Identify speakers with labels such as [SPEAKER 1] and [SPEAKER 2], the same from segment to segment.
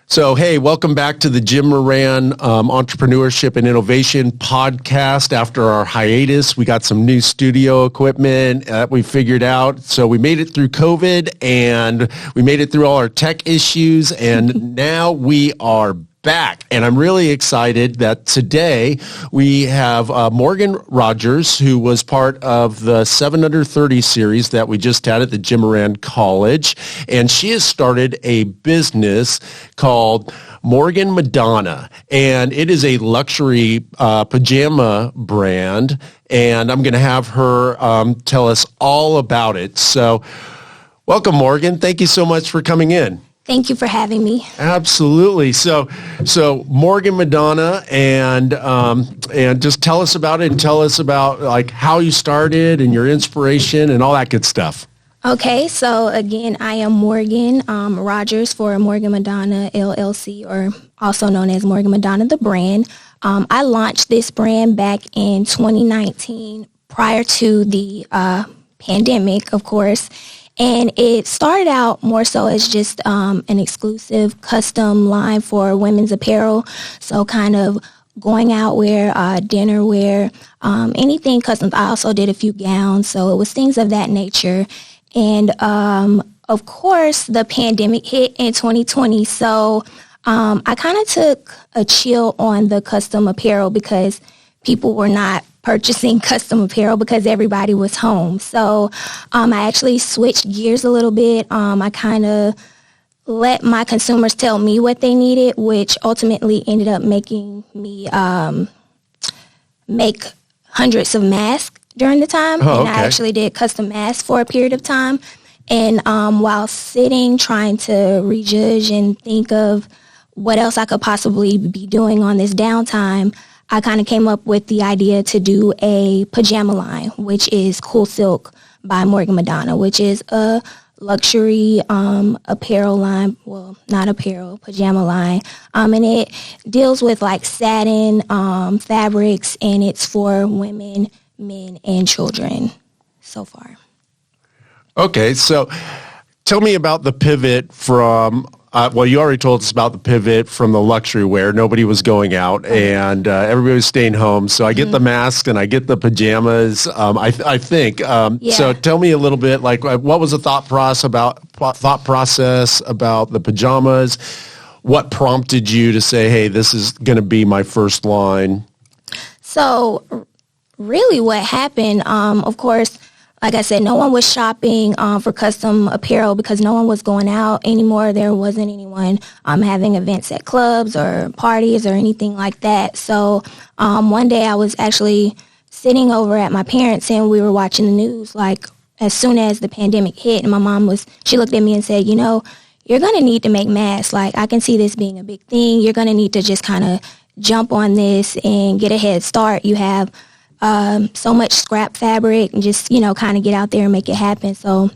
[SPEAKER 1] So, hey, welcome back to the Jim Moran Entrepreneurship and Innovation podcast. After our hiatus, we got some new studio equipment that we figured out. So we made it through COVID and we made it through all our tech issues. And now we are back. And I'm really excited that today we have Morgan Rodgers, who was part of the 7 Under 30 series that we just had at the Jim Moran College. And she has started a business called Morgan Madonna. And it is a luxury pajama brand. And I'm going to have her tell us all about it. So welcome, Morgan. Thank you so much for coming in.
[SPEAKER 2] Thank you for having me.
[SPEAKER 1] Absolutely. So Morgan Madonna, and just tell us about it, and tell us about like how you started and your inspiration and all that good stuff.
[SPEAKER 2] Okay, so again, I am Morgan Rodgers for Morgan Madonna LLC, or also known as Morgan Madonna the brand. I launched this brand back in 2019, prior to the pandemic, of course. And it started out more so as just an exclusive custom line for women's apparel. So kind of going out wear, dinner wear, anything custom. I also did a few gowns. So it was things of that nature. And of course, the pandemic hit in 2020. So I kind of took a chill on the custom apparel because people were not purchasing custom apparel because everybody was home. So I actually switched gears a little bit. I kind of let my consumers tell me what they needed, which ultimately ended up making me make hundreds of masks during the time.
[SPEAKER 1] Oh, okay.
[SPEAKER 2] And I actually did custom masks for a period of time. And while sitting, trying to rejudge and think of what else I could possibly be doing on this downtime, I kind of came up with the idea to do a pajama line, which is Cool Silk by Morgan Madonna, which is a luxury apparel line. Well, not apparel, pajama line. And it deals with like satin fabrics, and it's for women, men, and children so far.
[SPEAKER 1] Okay, so tell me about the pivot from well, you already told us about the pivot from the luxury wear. Nobody was going out, and everybody was staying home. So I get the masks and I get the pajamas. I think. So tell me a little bit, like, what was the thought process about the pajamas? What prompted you to say, "Hey, this is going to be my first line"?
[SPEAKER 2] So, really, what happened? Of course. Like I said, no one was shopping for custom apparel because no one was going out anymore. There wasn't anyone having events at clubs or parties or anything like that. So one day I was actually sitting over at my parents' and we were watching the news, like as soon as the pandemic hit. And my mom she looked at me and said, you know, you're going to need to make masks. Like, I can see this being a big thing. You're going to need to just kind of jump on this and get a head start. You have so much scrap fabric and just, you know, kind of get out there and make it happen. So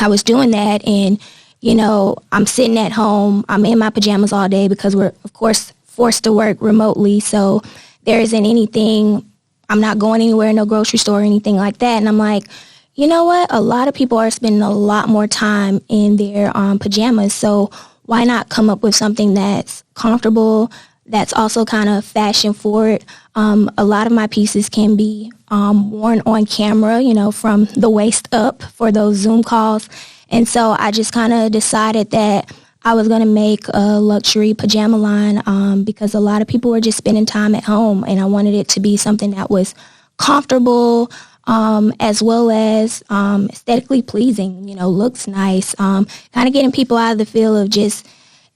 [SPEAKER 2] I was doing that, and, you know, I'm sitting at home. I'm in my pajamas all day because we're, of course, forced to work remotely. So there isn't anything, I'm not going anywhere, no grocery store or anything like that. And I'm like, you know what? A lot of people are spending a lot more time in their pajamas. So why not come up with something that's comfortable, that's also kind of fashion forward. A lot of my pieces can be worn on camera, you know, from the waist up for those Zoom calls. And so I just kind of decided that I was going to make a luxury pajama line because a lot of people were just spending time at home, and I wanted it to be something that was comfortable as well as aesthetically pleasing, you know, looks nice, kind of getting people out of the feel of just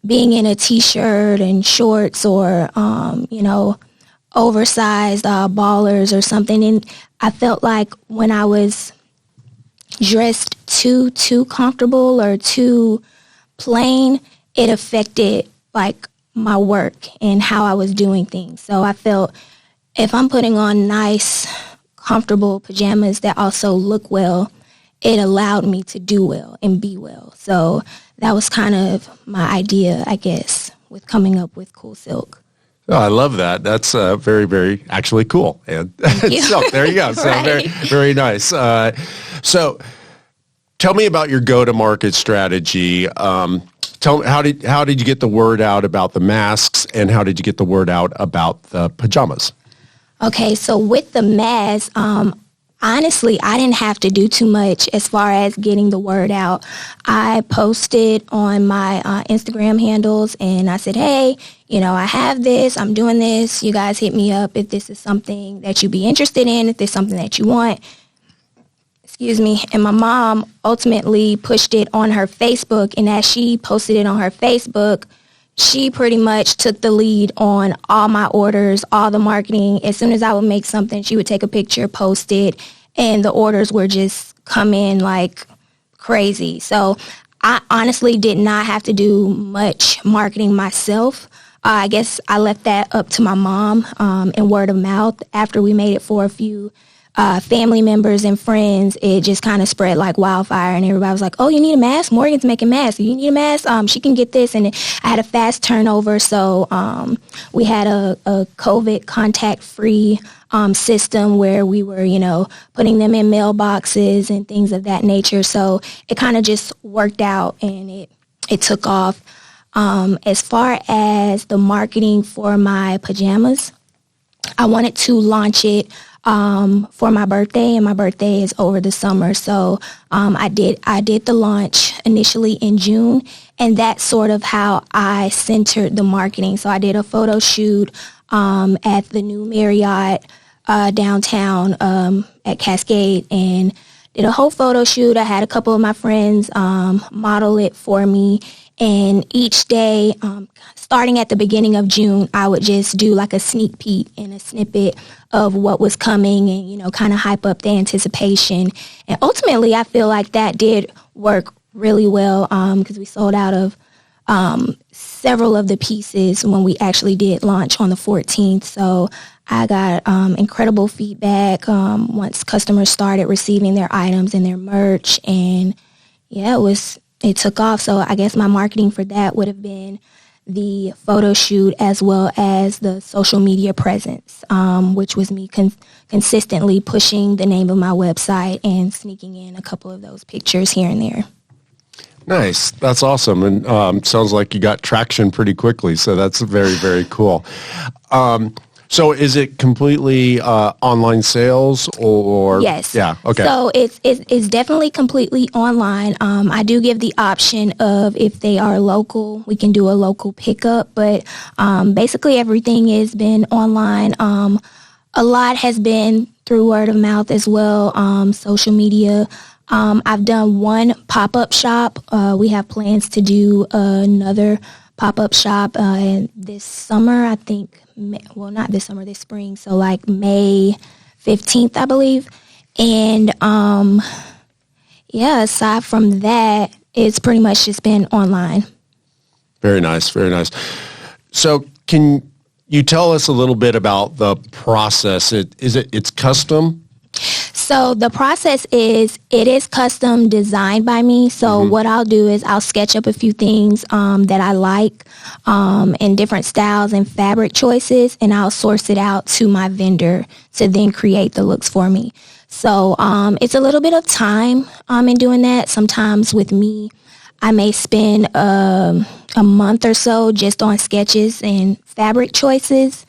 [SPEAKER 2] being in a T-shirt and shorts or, you know, oversized ballers or something. And I felt like when I was dressed too comfortable or too plain, it affected, like, my work and how I was doing things. So I felt if I'm putting on nice, comfortable pajamas that also look well, it allowed me to do well and be well. So that was kind of my idea, I guess, with coming up with Cool Silk.
[SPEAKER 1] Oh, I love that. That's very, very actually cool. And so there you go. So
[SPEAKER 2] Right.
[SPEAKER 1] very, very nice. So tell me about your go-to-market strategy. Tell me, how did you get the word out about the masks, and how did you get the word out about the pajamas?
[SPEAKER 2] Okay, so with the mask, honestly, I didn't have to do too much as far as getting the word out. I posted on my Instagram handles, and I said, hey, I have this, I'm doing this. You guys hit me up if this is something that you'd be interested in, if there's something that you want. Excuse me. And my mom ultimately pushed it on her Facebook, and as she posted it on her Facebook, she pretty much took the lead on all my orders, all the marketing. As soon as I would make something, she would take a picture, post it, and the orders were just come in like crazy. So I honestly did not have to do much marketing myself. I guess I left that up to my mom and word of mouth. After we made it for a few family members and friends, it just kind of spread like wildfire, and everybody was like, oh, you need a mask? Morgan's making masks. You need a mask? She can get this. And I had a fast turnover, so we had a COVID contact-free system where we were, putting them in mailboxes and things of that nature. So it kind of just worked out, and it took off. As far as the marketing for my pajamas, I wanted to launch it for my birthday, and my birthday is over the summer. So I did the launch initially in June, and that's sort of how I centered the marketing. So I did a photo shoot at the new Marriott downtown at Cascade, and did a whole photo shoot. I had a couple of my friends model it for me, and each day, starting at the beginning of June, I would just do like a sneak peek and a snippet of what was coming, and, kind of hype up the anticipation. And ultimately, I feel like that did work really well because we sold out of several of the pieces when we actually did launch on the 14th. So I got incredible feedback once customers started receiving their items and their merch. And yeah, it took off. So I guess my marketing for that would have been the photo shoot as well as the social media presence, which was me consistently pushing the name of my website and sneaking in a couple of those pictures here and there.
[SPEAKER 1] Nice. That's awesome. And sounds like you got traction pretty quickly. So that's very, very cool. So is it completely online sales or?
[SPEAKER 2] Yes.
[SPEAKER 1] Yeah. Okay.
[SPEAKER 2] So it's definitely completely online. I do give the option of if they are local, we can do a local pickup, but basically everything has been online. A lot has been through word of mouth as well, social media. I've done one pop-up shop. We have plans to do another pop-up shop this summer, I think. Well, not this summer, this spring. So like May 15th, I believe. And aside from that, it's pretty much just been online.
[SPEAKER 1] Very nice. Very nice. So can you tell us a little bit about the process? It's custom?
[SPEAKER 2] So the process it is custom designed by me. So what I'll do is I'll sketch up a few things that I like in different styles and fabric choices, and I'll source it out to my vendor to then create the looks for me. So it's a little bit of time in doing that. Sometimes with me, I may spend a month or so just on sketches and fabric choices.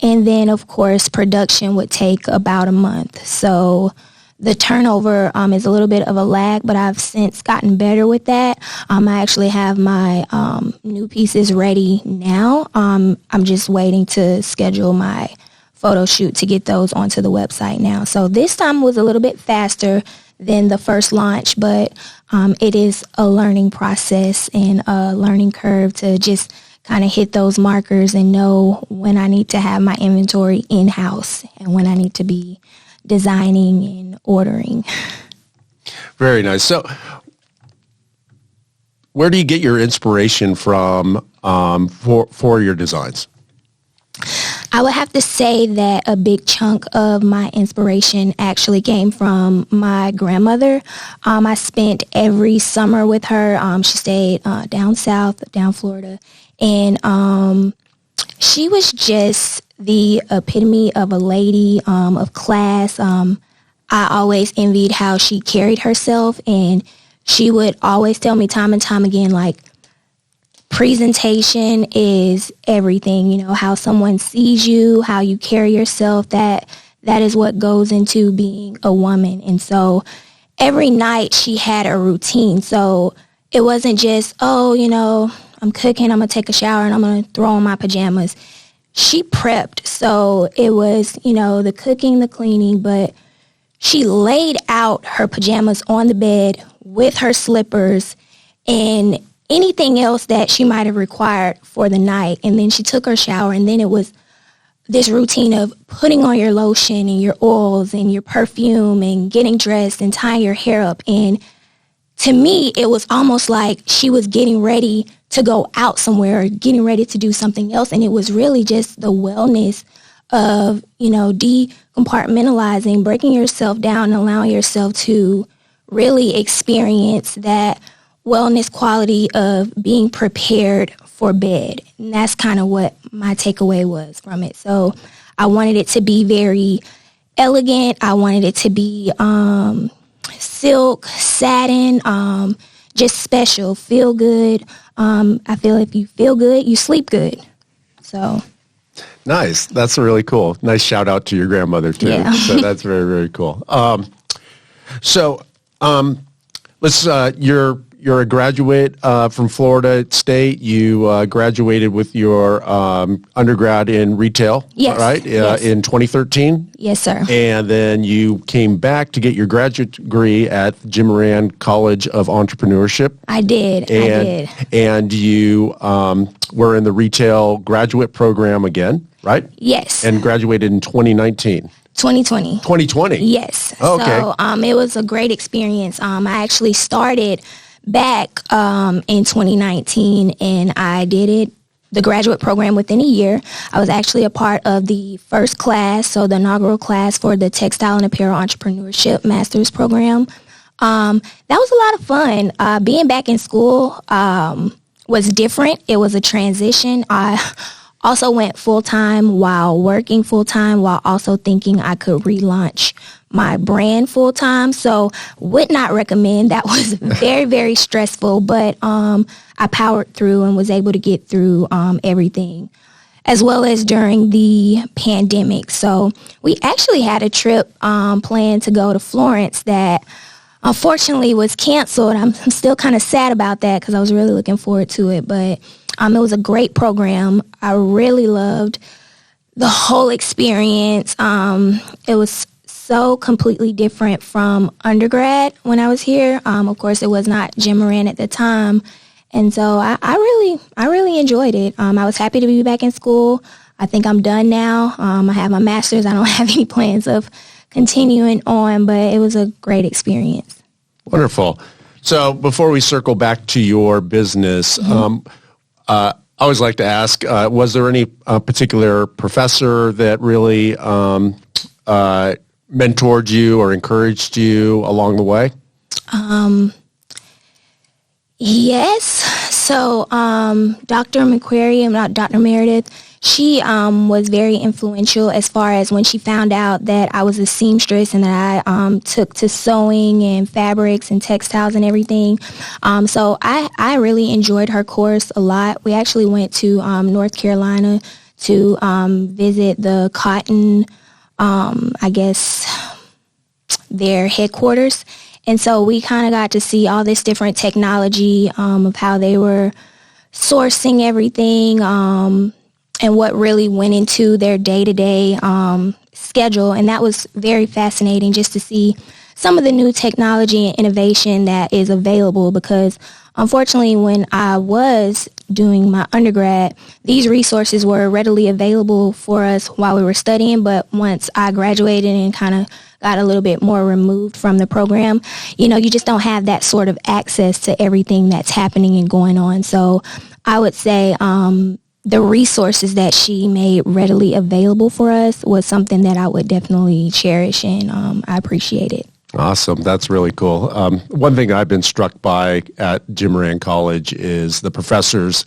[SPEAKER 2] And then, of course, production would take about a month. So the turnover is a little bit of a lag, but I've since gotten better with that. I actually have my new pieces ready now. I'm just waiting to schedule my photo shoot to get those onto the website now. So this time was a little bit faster than the first launch, but it is a learning process and a learning curve to just kind of hit those markers and know when I need to have my inventory in-house and when I need to be designing and ordering.
[SPEAKER 1] Very nice. So where do you get your inspiration from for your designs?
[SPEAKER 2] I would have to say that a big chunk of my inspiration actually came from my grandmother. I spent every summer with her. She stayed down south, down Florida. And she was just the epitome of a lady, of class. I always envied how she carried herself, and she would always tell me time and time again, like, presentation is everything. You know, how someone sees you, how you carry yourself, that is what goes into being a woman. And so every night she had a routine. So it wasn't just, oh, you know, I'm cooking, I'm going to take a shower, and I'm going to throw on my pajamas. She prepped. So it was, you know, the cooking, the cleaning, but she laid out her pajamas on the bed with her slippers and anything else that she might have required for the night. And then she took her shower, and then it was this routine of putting on your lotion and your oils and your perfume and getting dressed and tying your hair up. And to me, it was almost like she was getting ready to go out somewhere or getting ready to do something else. And it was really just the wellness of, you know, decompartmentalizing, breaking yourself down and allowing yourself to really experience that wellness quality of being prepared for bed. And that's kind of what my takeaway was from it. So I wanted it to be very elegant. I wanted it to be silk, satin, just special, feel good. I feel if you feel good, you sleep good. So
[SPEAKER 1] nice. That's really cool. Nice shout out to your grandmother too.
[SPEAKER 2] Yeah.
[SPEAKER 1] So that's very, very cool. You're a graduate from Florida State. You graduated with your undergrad in retail,
[SPEAKER 2] yes,
[SPEAKER 1] right?
[SPEAKER 2] Yes.
[SPEAKER 1] In 2013?
[SPEAKER 2] Yes, sir.
[SPEAKER 1] And then you came back to get your graduate degree at Moran College of Entrepreneurship.
[SPEAKER 2] I did.
[SPEAKER 1] And you were in the retail graduate program again, right?
[SPEAKER 2] Yes.
[SPEAKER 1] And graduated in 2019.
[SPEAKER 2] 2020.
[SPEAKER 1] 2020?
[SPEAKER 2] Yes.
[SPEAKER 1] Oh, okay.
[SPEAKER 2] So it was a great experience. I actually started back in 2019, and I did the graduate program within a year. I was actually a part of the first class, so the inaugural class for the Textile and Apparel Entrepreneurship Master's Program. That was a lot of fun. Being back in school was different. It was a transition. I also went full-time while working full-time, while also thinking I could relaunch my brand full-time. So would not recommend. That was very, very stressful, but I powered through and was able to get through everything, as well as during the pandemic. So we actually had a trip planned to go to Florence that unfortunately was canceled. I'm still kind of sad about that because I was really looking forward to it, but it was a great program. I really loved the whole experience. It was so completely different from undergrad when I was here. Of course, it was not Moran at the time. And so I really enjoyed it. I was happy to be back in school. I think I'm done now. I have my master's. I don't have any plans of continuing on, but it was a great experience.
[SPEAKER 1] Wonderful. So before we circle back to your business, I always like to ask, was there any particular professor that really mentored you or encouraged you along the way?
[SPEAKER 2] Yes. So Dr. McQuarrie, not Dr. Meredith, she was very influential as far as when she found out that I was a seamstress and that I took to sewing and fabrics and textiles and everything. So I really enjoyed her course a lot. We actually went to North Carolina to visit the cotton, their headquarters. And so we kind of got to see all this different technology of how they were sourcing everything and what really went into their day-to-day schedule. And that was very fascinating just to see some of the new technology and innovation that is available, because unfortunately when I was doing my undergrad, these resources were readily available for us while we were studying. But once I graduated and kind of got a little bit more removed from the program, you just don't have that sort of access to everything that's happening and going on. So I would say the resources that she made readily available for us was something that I would definitely cherish, and I appreciate it.
[SPEAKER 1] Awesome. That's really cool. One thing I've been struck by at Moran College is the professors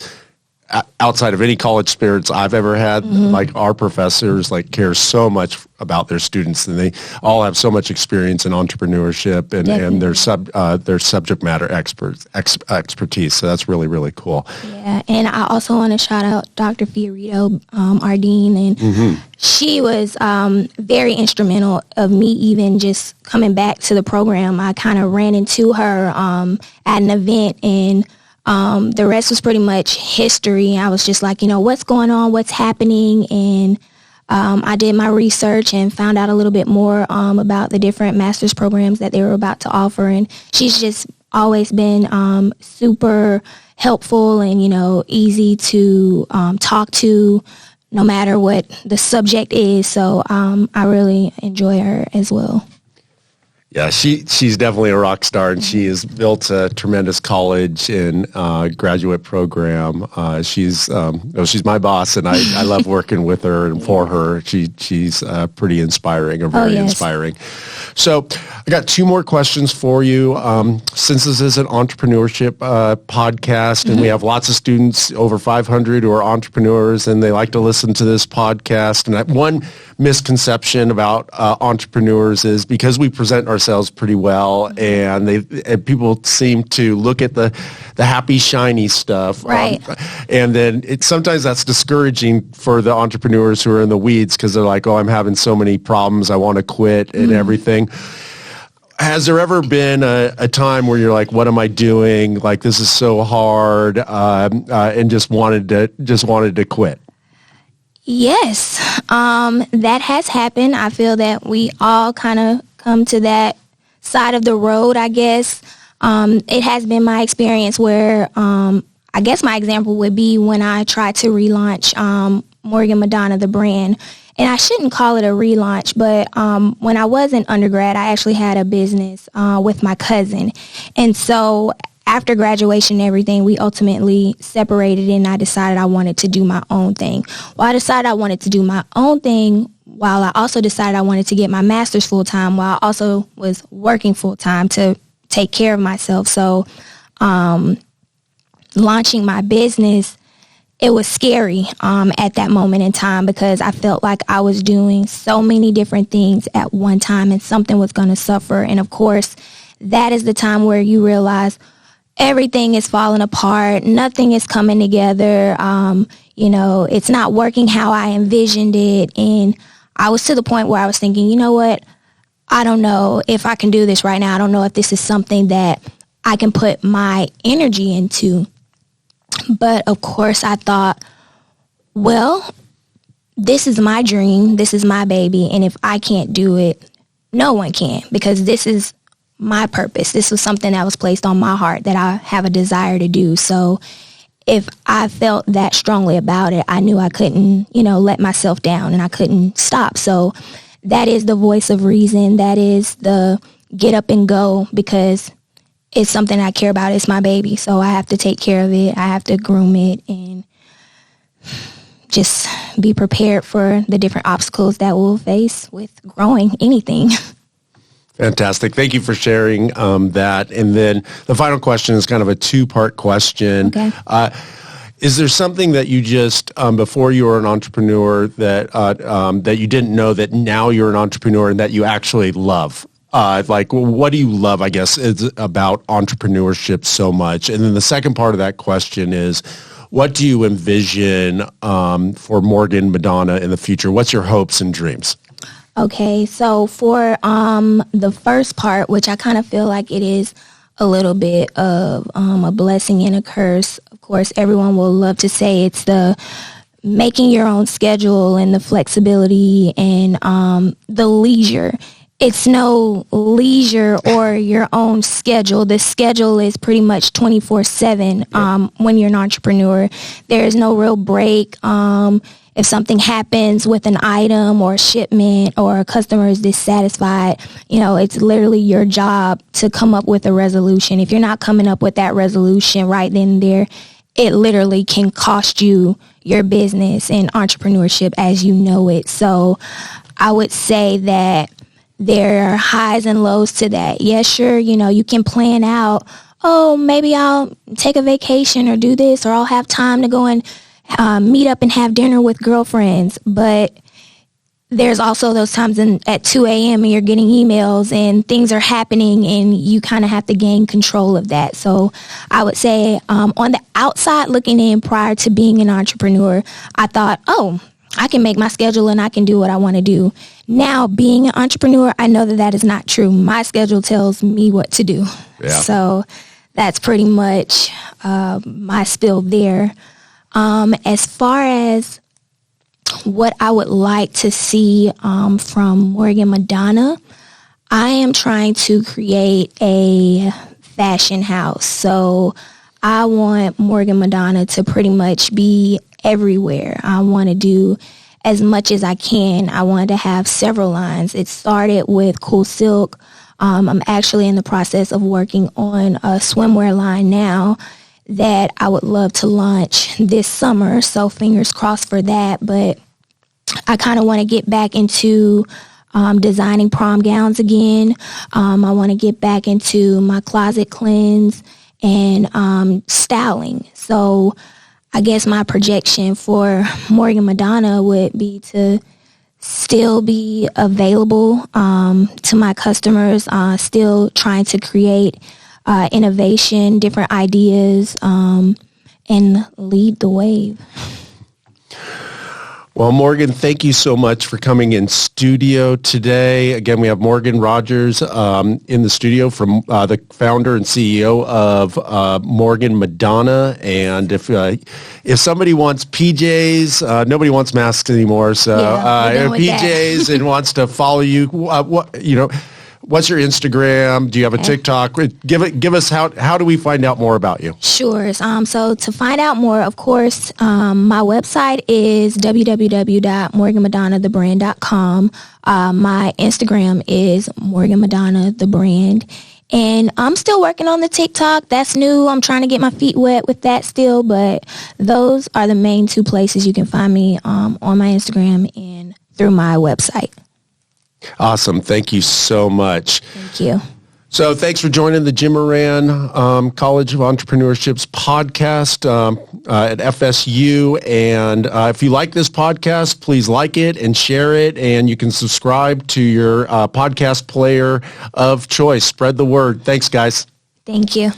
[SPEAKER 1] outside of any college experience I've ever had, like our professors care so much about their students, and they all have so much experience in entrepreneurship and their subject matter expertise. So that's really, really cool.
[SPEAKER 2] Yeah, and I also want to shout out Dr. Fiorito Ardeen, and she was very instrumental of me even just coming back to the program. I kind of ran into her at an event, and the rest was pretty much history. I was just like, what's going on, what's happening, and I did my research and found out a little bit more about the different master's programs that they were about to offer, and she's just always been super helpful and, easy to talk to no matter what the subject is. So I really enjoy her as well.
[SPEAKER 1] Yeah, she's definitely a rock star, and she has built a tremendous college and graduate program. She's my boss, and I love working with her and for her. She's pretty inspiring, or very inspiring. So I got two more questions for you. Since this is an entrepreneurship podcast, and we have lots of students, over 500, who are entrepreneurs, and they like to listen to this podcast. And one misconception about entrepreneurs is because we present ourselves pretty well, and people seem to look at the happy, shiny stuff.
[SPEAKER 2] Right.
[SPEAKER 1] And then sometimes that's discouraging for the entrepreneurs who are in the weeds, because they're like, oh, I'm having so many problems, I want to quit and everything. Has there ever been a time where you're like, what am I doing? Like, this is so hard, and just wanted to quit?
[SPEAKER 2] Yes, that has happened. I feel that we all kind of come to that side of the road, I guess. It has been my experience where, I guess my example would be when I tried to relaunch Morgan Madonna, the brand. And I shouldn't call it a relaunch, but when I was in undergrad, I actually had a business with my cousin. And so after graduation and everything, we ultimately separated, and I decided I wanted to do my own thing. Well, I decided I wanted to do my own thing while I also decided I wanted to get my master's full-time, while I also was working full-time to take care of myself. So launching my business, it was scary at that moment in time, because I felt like I was doing so many different things at one time and something was going to suffer. And of course, that is the time where you realize everything is falling apart. Nothing is coming together. It's not working how I envisioned it. And I was to the point where I was thinking, you know what? I don't know if I can do this right now. I don't know if this is something that I can put my energy into. But of course, I thought, well, this is my dream. This is my baby. And if I can't do it, no one can, because this is my purpose. This was something that was placed on my heart that I have a desire to do. So if I felt that strongly about it, I knew I couldn't, let myself down, and I couldn't stop. So that is the voice of reason. That is the get up and go, because it's something I care about. It's my baby. So I have to take care of it. I have to groom it and just be prepared for the different obstacles that we'll face with growing anything.
[SPEAKER 1] Fantastic. Thank you for sharing that. And then the final question is kind of a two-part question.
[SPEAKER 2] Okay.
[SPEAKER 1] Is there something that you just, before you were an entrepreneur, that you didn't know that now you're an entrepreneur and that you actually love? What do you love, I guess, is about entrepreneurship so much? And then the second part of that question is, what do you envision for Morgan Madonna in the future? What's your hopes and dreams?
[SPEAKER 2] Okay, so for the first part, which I kind of feel like it is a little bit of a blessing and a curse. Of course, everyone will love to say it's the making your own schedule and the flexibility and the leisure. It's no leisure or your own schedule. The schedule is pretty much 24/7 when you're an entrepreneur. There is no real break. If something happens with an item or a shipment or a customer is dissatisfied, it's literally your job to come up with a resolution. If you're not coming up with that resolution right then and there, it literally can cost you your business and entrepreneurship as you know it. So I would say that there are highs and lows to that. Yeah, sure, you can plan out oh, maybe I'll take a vacation or do this, or I'll have time to go and meet up and have dinner with girlfriends. But there's also those times at 2 a.m. and you're getting emails and things are happening and you kind of have to gain control of that. So I would say on the outside looking in prior to being an entrepreneur, I thought, oh, I can make my schedule and I can do what I want to do. Now, being an entrepreneur, I know that is not true. My schedule tells me what to do. Yeah. So that's pretty much my spill there. As far as what I would like to see from Morgan Madonna, I am trying to create a fashion house. So I want Morgan Madonna to pretty much be everywhere. I want to do as much as I can. I wanted to have several lines. It started with Cool Silk. I'm actually in the process of working on a swimwear line now that I would love to launch this summer. So fingers crossed for that. But I kind of want to get back into designing prom gowns again. I want to get back into my closet cleanse and styling. So I guess my projection for Morgan Madonna would be to still be available to my customers, still trying to create innovation, different ideas, and lead the wave.
[SPEAKER 1] Well, Morgan, thank you so much for coming in studio today. Again, we have Morgan Rodgers in the studio, from the founder and CEO of Morgan Madonna. And if somebody wants PJs, nobody wants masks anymore. So PJs and wants to follow you, what's your Instagram? Do you have a TikTok? Give us how do we find out more about you?
[SPEAKER 2] Sure. So to find out more, of course, my website is www.morganmadonnathebrand.com. My Instagram is Morgan Madonna the Brand. And I'm still working on the TikTok. That's new. I'm trying to get my feet wet with that still. But those are the main two places you can find me on my Instagram and through my website.
[SPEAKER 1] Awesome. Thank you so much.
[SPEAKER 2] Thank you.
[SPEAKER 1] So thanks for joining the Jim Moran College of Entrepreneurship's podcast at FSU. And if you like this podcast, please like it and share it. And you can subscribe to your podcast player of choice. Spread the word. Thanks, guys.
[SPEAKER 2] Thank you.